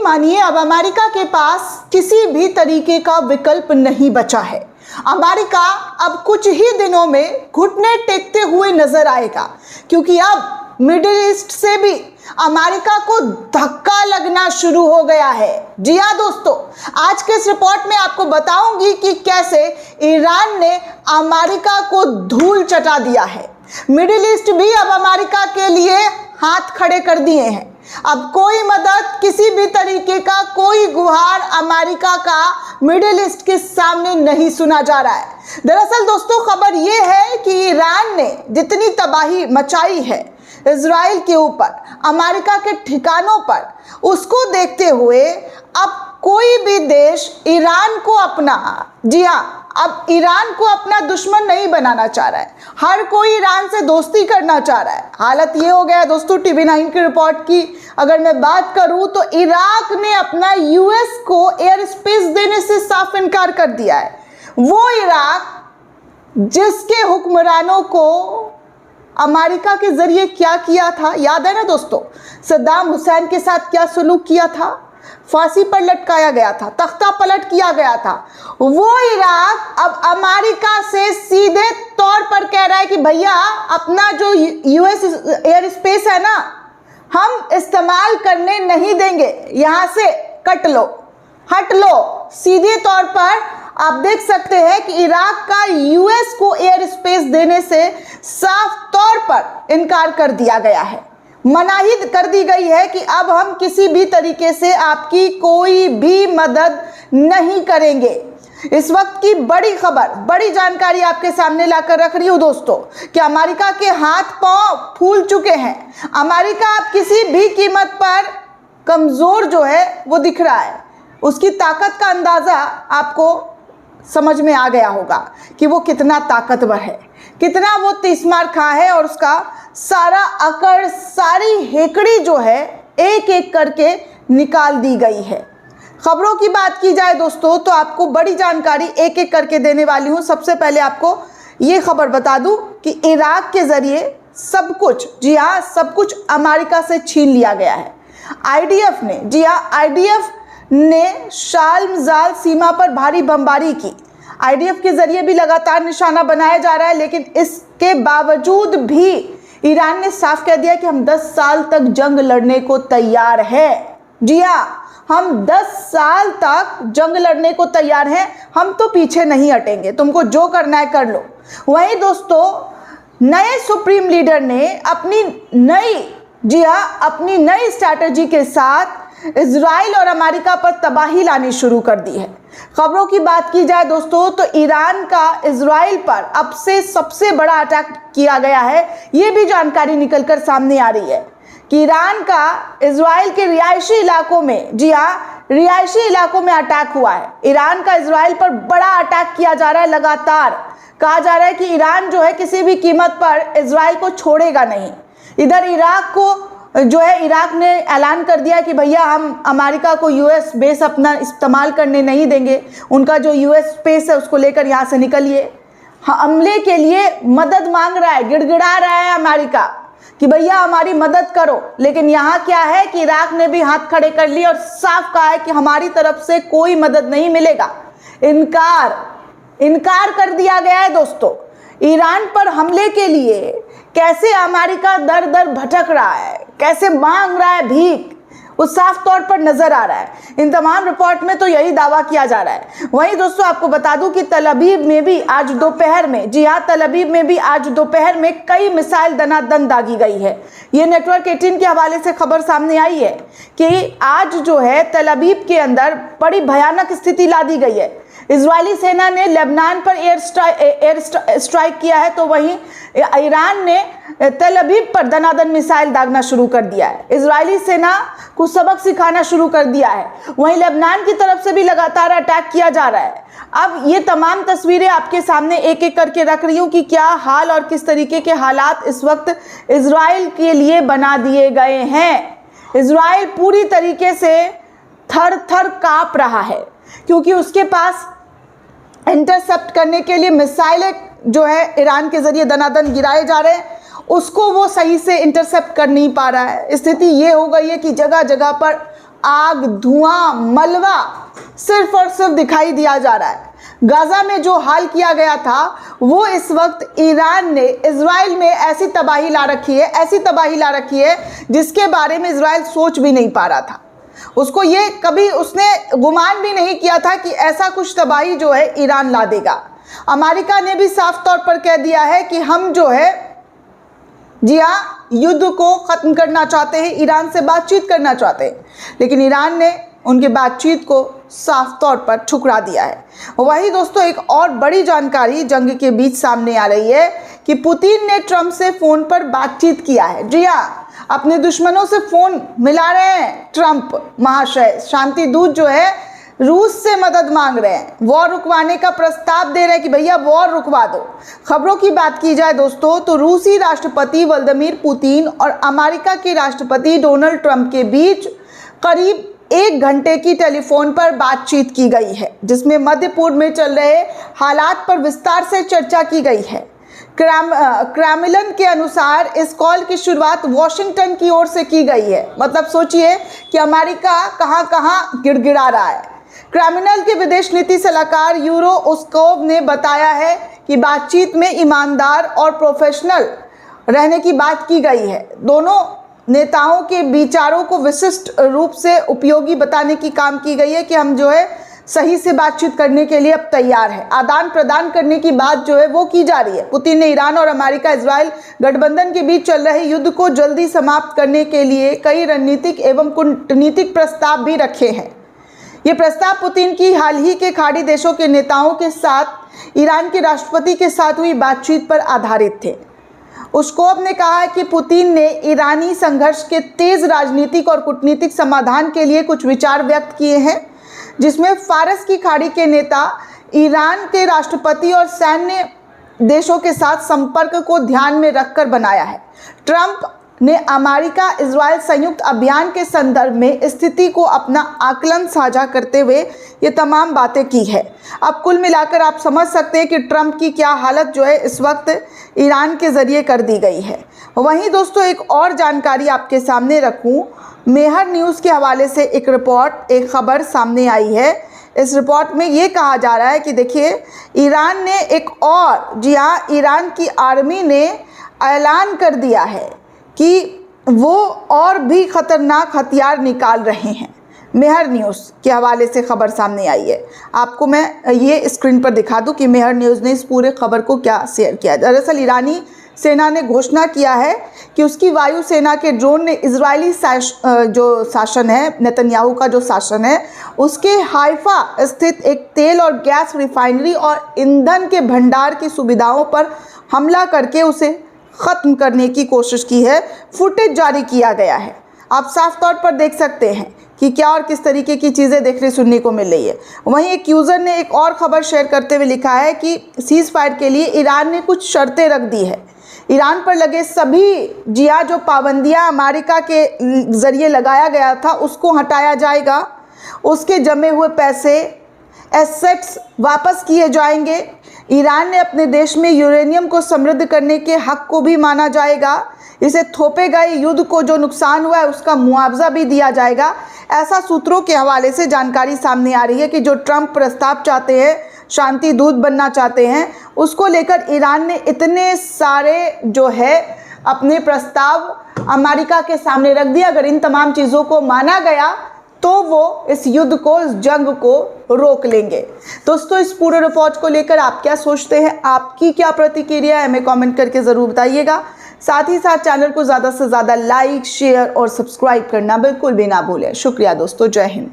मानिए अब अमेरिका के पास किसी भी तरीके का विकल्प नहीं बचा है। अमेरिका अब कुछ ही दिनों में घुटने टेकते हुए नजर आएगा, क्योंकि अब मिडिल ईस्ट से भी अमेरिका को धक्का लगना शुरू हो गया है। जी हाँ दोस्तों, आज के इस रिपोर्ट में आपको बताऊंगी कि कैसे ईरान ने अमेरिका को धूल चटा दिया है। मिडिल ईस्ट भी अब अमेरिका के लिए हाथ खड़े कर दिए हैं। अब कोई मदद, किसी भी तरीके का कोई गुहार अमेरिका का मिडिल ईस्ट के सामने नहीं सुना जा रहा है। दरअसल दोस्तों, खबर यह है कि ईरान ने जितनी तबाही मचाई है इजराइल के ऊपर, अमेरिका के ठिकानों पर, उसको देखते हुए अब कोई भी देश ईरान को अपना, जी हाँ, अब ईरान को अपना दुश्मन नहीं बनाना चाह रहा है। हर कोई ईरान से दोस्ती करना चाह रहा है। हालत ये हो गया है दोस्तों, TV9 की रिपोर्ट की अगर मैं बात करूं तो इराक ने अपना यूएस को एयर स्पेस देने से साफ इनकार कर दिया है। वो इराक जिसके हुक्मरानों को अमेरिका के जरिए क्या किया था, याद है ना दोस्तों, सद्दाम हुसैन के साथ क्या सुलूक किया था, फांसी पर लटकाया गया था, तख्ता पलट किया गया था। वो इराक अब अमेरिका से सीधे तौर पर कह रहा है कि भैया अपना जो यूएस एयर स्पेस है ना, हम इस्तेमाल करने नहीं देंगे, यहां से कट लो, हट लो। सीधे तौर पर आप देख सकते हैं कि इराक का यूएस को एयर स्पेस देने से साफ तौर पर इनकार कर दिया गया है। मनाही कर दी गई है कि अब हम किसी भी तरीके से आपकी कोई भी मदद नहीं करेंगे। इस वक्त की बड़ी खबर, बड़ी जानकारी आपके सामने लाकर रख रही हूं दोस्तों कि अमेरिका के हाथ पांव फूल चुके हैं। अमेरिका अब किसी भी कीमत पर कमजोर जो है वो दिख रहा है। उसकी ताकत का अंदाजा आपको समझ में आ गया होगा कि वो कितना ताकतवर है, कितना वो तीसमार खा है, और उसका सारा अकड़, सारी हेकड़ी जो है एक एक करके निकाल दी गई है। खबरों की बात की जाए दोस्तों तो आपको बड़ी जानकारी एक एक करके देने वाली हूं। सबसे पहले आपको ये खबर बता दूं कि इराक के जरिए सब कुछ, जी हाँ, सब कुछ अमेरिका से छीन लिया गया है। आईडीएफ ने, जी हाँ, आईडीएफ ने शाल-मजाल सीमा पर भारी बमबारी की। आईडीएफ के जरिए भी लगातार निशाना बनाया जा रहा है, लेकिन इसके बावजूद भी ईरान ने साफ कह दिया कि हम 10 साल तक जंग लड़ने को तैयार हैं। जी हाँ, हम 10 साल तक जंग लड़ने को तैयार हैं, हम तो पीछे नहीं हटेंगे, तुमको जो करना है कर लो। वहीं दोस्तों, नए सुप्रीम लीडर ने अपनी नई, जी हाँ, अपनी नई स्ट्रैटेजी के साथ इजराइल और अमेरिका पर तबाही लानी शुरू कर दी है। खबरों की बात की जाए दोस्तों तो ईरान का इजराइल पर अब से सबसे बड़ा अटैक किया गया है। ये भी जानकारी निकलकर सामने आ रही है कि ईरान का इजराइल के रिहायशी इलाकों में, जी हाँ, रिहायशी इलाकों में अटैक हुआ है। ईरान का इजराइल पर बड़ा अटैक किया जा रहा है। लगातार कहा जा रहा है कि ईरान जो है किसी भी कीमत पर इजराइल को छोड़ेगा नहीं। इधर इराक को जो है, इराक ने ऐलान कर दिया कि भैया हम अमेरिका को यूएस बेस अपना इस्तेमाल करने नहीं देंगे, उनका जो यूएस स्पेस है उसको लेकर यहाँ से निकलिए। हमले के लिए मदद मांग रहा है, गिड़गिड़ा रहा है अमेरिका कि भैया हमारी मदद करो। लेकिन यहाँ क्या है कि इराक ने भी हाथ खड़े कर लिए और साफ कहा है कि हमारी तरफ से कोई मदद नहीं मिलेगा। इनकार कर दिया गया है दोस्तों। ईरान पर हमले के लिए कैसे अमेरिका दर दर भटक रहा है, कैसे मांग रहा है भीख, वो साफ तौर पर नजर आ रहा है। इन तमाम रिपोर्ट में तो यही दावा किया जा रहा है। वहीं दोस्तों आपको बता दूं कि तल अवीव में भी आज दोपहर में, जी हाँ, तल अवीव में भी आज दोपहर में कई मिसाइल दनादन दागी गई है। ये नेटवर्क 18 के हवाले से खबर सामने आई है कि आज जो है तल अवीव के अंदर बड़ी भयानक स्थिति ला दी गई है। इजरायली सेना ने लेबनान पर एयर स्ट्राइक किया है, तो वहीं ईरान ने तल अवीव पर दनादन मिसाइल दागना शुरू कर दिया है। इजरायली सेना को सबक सिखाना शुरू कर दिया है। वहीं लेबनान की तरफ से भी लगातार अटैक किया जा रहा है। अब ये तमाम तस्वीरें आपके सामने एक एक करके रख रही हूँ कि क्या हाल और किस तरीके के हालात इस वक्त इजराइल के लिए बना दिए गए हैं। इजराइल पूरी तरीके से थर थर कांप रहा है, क्योंकि उसके पास इंटरसेप्ट करने के लिए मिसाइलें जो है ईरान के जरिए दनादन गिराए जा रहे हैं, उसको वो सही से इंटरसेप्ट कर नहीं पा रहा है। स्थिति ये हो गई है कि जगह जगह पर आग, धुआं, मलबा सिर्फ और सिर्फ दिखाई दिया जा रहा है। गाजा में जो हाल किया गया था वो इस वक्त ईरान ने इजराइल में ऐसी तबाही ला रखी है जिसके बारे में इजराइल सोच भी नहीं पा रहा था। उसको ये कभी उसने गुमान भी नहीं किया था कि ऐसा कुछ तबाही जो है ईरान ला देगा। अमेरिका ने भी साफ तौर पर कह दिया है कि हम जो है जी हाँ युद्ध को खत्म करना चाहते हैं, ईरान से बातचीत करना चाहते हैं, लेकिन ईरान ने उनकी बातचीत को साफ तौर पर ठुकरा दिया है। वहीं दोस्तों एक और बड़ी जानकारी जंग के बीच सामने आ रही है कि पुतिन ने ट्रंप से फोन पर बातचीत किया है। जी हाँ, अपने दुश्मनों से फोन मिला रहे हैं ट्रंप महाशय। शांति दूत जो है रूस से मदद मांग रहे हैं, वॉर रुकवाने का प्रस्ताव दे रहे हैं कि भैया वॉर रुकवा दो। खबरों की बात की जाए दोस्तों तो रूसी राष्ट्रपति व्लादिमीर पुतिन और अमेरिका के राष्ट्रपति डोनाल्ड ट्रंप के बीच करीब 1 घंटे की टेलीफोन पर बातचीत की गई है, जिसमें मध्य पूर्व में चल रहे हालात पर विस्तार से चर्चा की गई है। क्रेमलिन के अनुसार इस कॉल की शुरुआत वॉशिंगटन की ओर से की गई है। मतलब सोचिए कि अमेरिका कहां गिड़गिड़ा रहा है। क्रेमलिन के विदेश नीति सलाहकार यूरो उस्कोव ने बताया है कि बातचीत में ईमानदार और प्रोफेशनल रहने की बात की गई है। दोनों नेताओं के विचारों को विशिष्ट रूप से उपयोगी बताने की काम की गई है कि हम जो है सही से बातचीत करने के लिए अब तैयार है। आदान प्रदान करने की बात जो है वो की जा रही है। पुतिन ने ईरान और अमेरिका इजराइल गठबंधन के बीच चल रहे युद्ध को जल्दी समाप्त करने के लिए कई रणनीतिक एवं कूटनीतिक प्रस्ताव भी रखे हैं। ये प्रस्ताव पुतिन की हाल ही के खाड़ी देशों के नेताओं के साथ ईरान के राष्ट्रपति के साथ हुई बातचीत पर आधारित थे। उस्कोव ने कहा कि पुतिन ने ईरानी संघर्ष के तेज राजनीतिक और कूटनीतिक समाधान के लिए कुछ विचार व्यक्त किए हैं, जिसमें फारस की खाड़ी के नेता ईरान के राष्ट्रपति और सैन्य देशों के साथ संपर्क को ध्यान में रखकर बनाया है। ट्रंप ने अमेरिका इजराइल संयुक्त अभियान के संदर्भ में स्थिति को अपना आकलन साझा करते हुए ये तमाम बातें की है। अब कुल मिलाकर आप समझ सकते हैं कि ट्रंप की क्या हालत जो है इस वक्त ईरान के ज़रिए कर दी गई है। वहीं दोस्तों एक और जानकारी आपके सामने रखूं, मेहर न्यूज़ के हवाले से एक खबर सामने आई है। इस रिपोर्ट में ये कहा जा रहा है कि देखिए ईरान ने ईरान की आर्मी ने ऐलान कर दिया है कि वो और भी खतरनाक हथियार निकाल रहे हैं। मेहर न्यूज़ के हवाले से खबर सामने आई है। आपको मैं ये स्क्रीन पर दिखा दूं कि मेहर न्यूज़ ने इस पूरे खबर को क्या शेयर किया। दरअसल ईरानी सेना ने घोषणा किया है कि उसकी वायुसेना के ड्रोन ने इजरायली जो शासन है, नेतन्याहू का जो शासन है, उसके हाइफा स्थित एक तेल और गैस रिफाइनरी और ईंधन के भंडार की सुविधाओं पर हमला करके उसे ख़त्म करने की कोशिश की है। फुटेज जारी किया गया है। आप साफ तौर पर देख सकते हैं कि क्या और किस तरीके की चीज़ें देखने सुनने को मिल रही है। वहीं एक यूज़र ने एक और ख़बर शेयर करते हुए लिखा है कि सीज़ फायर के लिए ईरान ने कुछ शर्तें रख दी है। ईरान पर लगे सभी जो पाबंदियां अमेरिका के ज़रिए लगाया गया था उसको हटाया जाएगा। उसके जमे हुए पैसे एसेट्स वापस किए जाएंगे। ईरान ने अपने देश में यूरेनियम को समृद्ध करने के हक को भी माना जाएगा। इसे थोपे गए युद्ध को जो नुकसान हुआ है उसका मुआवजा भी दिया जाएगा। ऐसा सूत्रों के हवाले से जानकारी सामने आ रही है कि जो ट्रंप प्रस्ताव चाहते हैं, शांति दूत बनना चाहते हैं, उसको लेकर ईरान ने इतने सारे जो है अपने प्रस्ताव अमेरिका के सामने रख दिया। अगर इन तमाम चीज़ों को माना गया तो वो इस युद्ध को, इस जंग को रोक लेंगे। दोस्तों इस पूरे रिपोर्ट को लेकर आप क्या सोचते हैं, आपकी क्या प्रतिक्रिया है, हमें कमेंट करके ज़रूर बताइएगा। साथ ही साथ चैनल को ज़्यादा से ज़्यादा लाइक, शेयर और सब्सक्राइब करना बिल्कुल भी ना भूलें। शुक्रिया दोस्तों, जय हिंद।